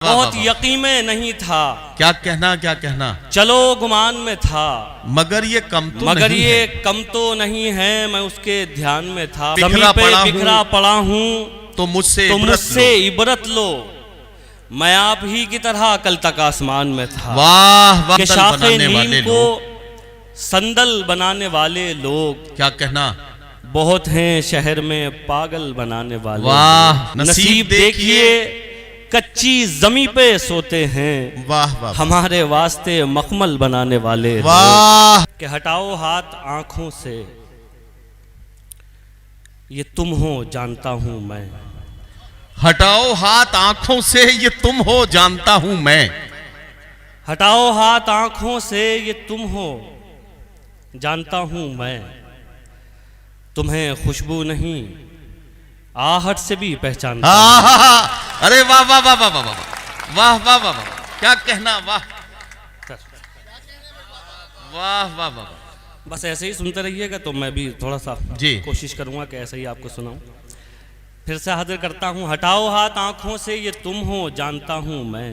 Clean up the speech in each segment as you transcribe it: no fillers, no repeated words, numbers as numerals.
बहुत यकीन में नहीं था। क्या कहना चलो गुमान में था, मगर ये कम तो नहीं है, मैं उसके ध्यान में था। बिखरा पड़ा हूँ तो मुझसे इबरत लो, मैं आप ही की तरह कल तक आसमान में था। वाह के शाखे नीम को संदल बनाने वाले लोग, क्या कहना, बहुत हैं शहर में पागल बनाने वाले। वाह नसीब देखिए कच्ची जमी पे सोते हैं, वाह वाह, हमारे वास्ते मखमल बनाने वाले। वाह कि हटाओ हाथ आंखों से, ये तुम हो जानता हूं मैं। हटाओ हाथ आंखों से, ये तुम हो जानता हूं मैं। हटाओ हाथ आंखों से, ये तुम हो जानता हूं मैं। तुम्हें खुशबू नहीं आहट से भी पहचानता हूं। अरे वाह वाह वाह वाह वाह वाह वाह वाह वाह वाह, क्या कहना, वाह वाह वाह वाह। बस ऐसे ही सुनते रहिएगा तो मैं भी थोड़ा सा जी कोशिश करूंगा कि ऐसे ही आपको सुनाऊं। फिर से हाजिर करता हूं। हटाओ हाथ आंखों से, ये तुम हो जानता हूं मैं।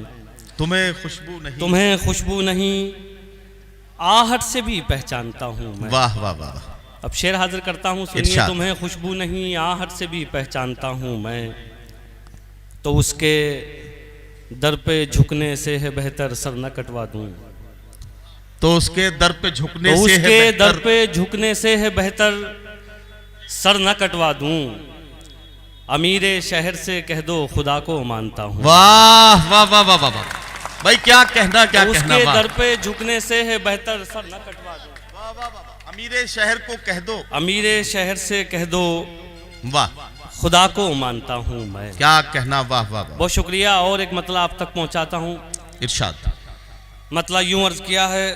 तुम्हें खुशबू नहीं आहट से भी पहचानता हूं मैं। वाह वाह वाह। अब शेर हाजिर करता हूं, सुनिए। तुम्हें खुशबू नहीं आहट से भी पहचानता हूं मैं, तो उसके दर पे झुकने से है बेहतर सर न कटवा दूं। तो उसके दर पे झुकने तो से उसके दर पे झुकने से है बेहतर सर न कटवा दूं। अमीरे शहर से कह दो खुदा को मानता हूं। वाह वाह वाह वाह वाह भाई, क्या कहना, क्या तो कहना। उसके दर पे झुकने से है बेहतर सर न कटवा दूं। वाह वाह वाह। अमीरे शहर को कह दो, अमीरे शहर से कह दो, वाह, खुदा को मानता हूं मैं। क्या कहना, वाह वाह वाह। बहुत शुक्रिया। और एक मतलब आप तक पहुंचाता हूं। इरशाद। मतलब यूं अर्ज किया है,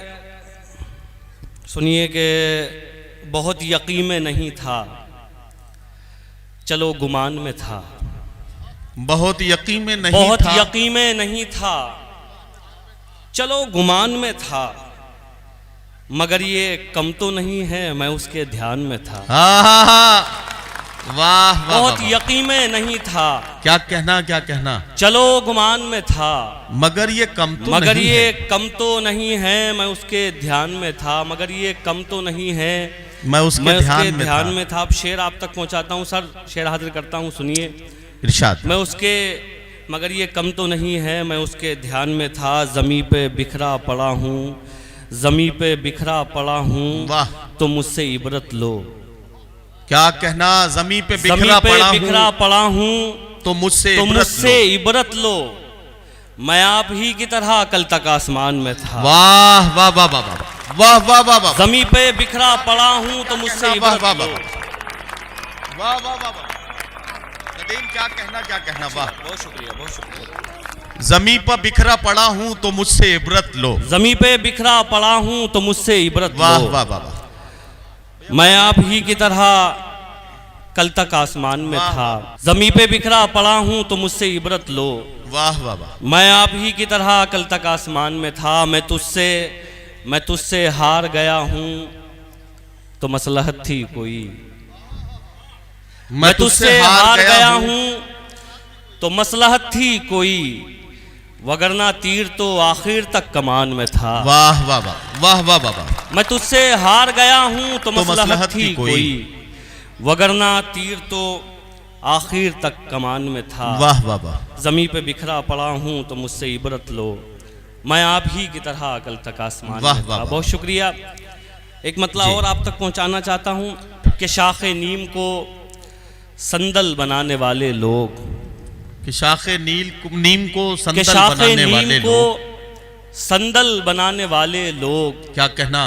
सुनिए कि बहुत यकीन में नहीं था, चलो गुमान में था। बहुत यकीन में नहीं बहुत था, यकीन में नहीं था, चलो गुमान में था, मगर ये कम तो नहीं है, मैं उसके ध्यान में था। वाह, बहुत यकीन में नहीं था, क्या कहना, चलो गुमान में था, मगर ये कम तो नहीं है, मैं उसके ध्यान में था। मगर ये कम तो नहीं है, मैं उसके ध्यान में था। अब शेर आप तक पहुंचाता हूं सर, शेर हाजिर करता हूं, सुनिए। इरशाद। मगर ये कम तो नहीं है, मैं उसके ध्यान में था। जमी पे बिखरा पड़ा हूँ, जमी पे बिखरा पड़ा हूँ, वाह, तो मुझसे इबरत लो। क्या कहना, जमी पे बिखरा पड़ा हूँ, तो मुझसे इबरत लो, मैं आप ही की तरह कल तक आसमान में था। वाह वाह वाह वाह वाह वाह वाह वाह। जमी पे बिखरा पड़ा हूँ, तो मुझसे इबरत लो। वाह वाह वाह। क्या कहना, वाह, बहुत शुक्रिया। जमी पर बिखरा पड़ा हूँ तो मुझसे इबरत लो। जमी पे बिखरा पड़ा हूँ तो मुझसे इबरत लो। वाह वाह वाह। मैं आप ही की तरह कल तक आसमान में था। जमी पे बिखरा पड़ा हूँ तो मुझसे इबरत लो। वाह वाह वाह। मैं आप ही की तरह कल तक आसमान में था। मैं तुझसे हार गया हूँ तो मसलहत थी कोई। मैं तुझसे हार गया हूँ तो मसलहत थी कोई, वगरना तीर तो आखिर तक कमान में था। वाह वाह वाह वाह वाह वाह। मैं तुझसे हार गया हूँ तो मसलहत थी कोई, वगरना तीर तो आखिर तक कमान में था। वाह वाह वाह। जमी पे बिखरा पड़ा हूँ तो मुझसे इबरत लो, मैं आप ही की तरह कल तक आसमान में था। बहुत शुक्रिया। एक मतलब और आप तक पहुँचाना चाहता हूँ कि शाखे नीम को संदल बनाने वाले लोग, कि शाखे नीम को संदल बनाने वाले लोग, क्या कहना,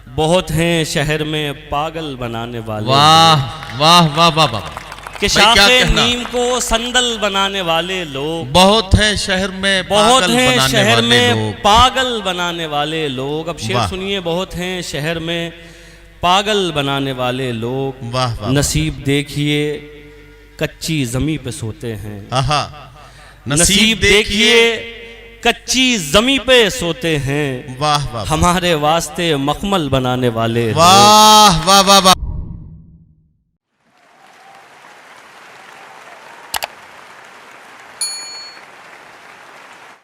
बहुत हैं शहर में पागल बनाने वाले। वाह वाह वाह वाह वाह। कि शाखे नीम को संदल बनाने वाले लोग, बहुत हैं शहर में पागल बनाने वाले लोग। अब शेर सुनिए। बहुत हैं शहर में पागल बनाने वाले लोग, वाह वाह। नसीब देखिए कच्ची जमी पे सोते हैं। नसीब देखिए कच्ची जमी पे सोते हैं, वाह वाह, हमारे वास्ते मखमल बनाने वाले। वाह वाह वाह वाह।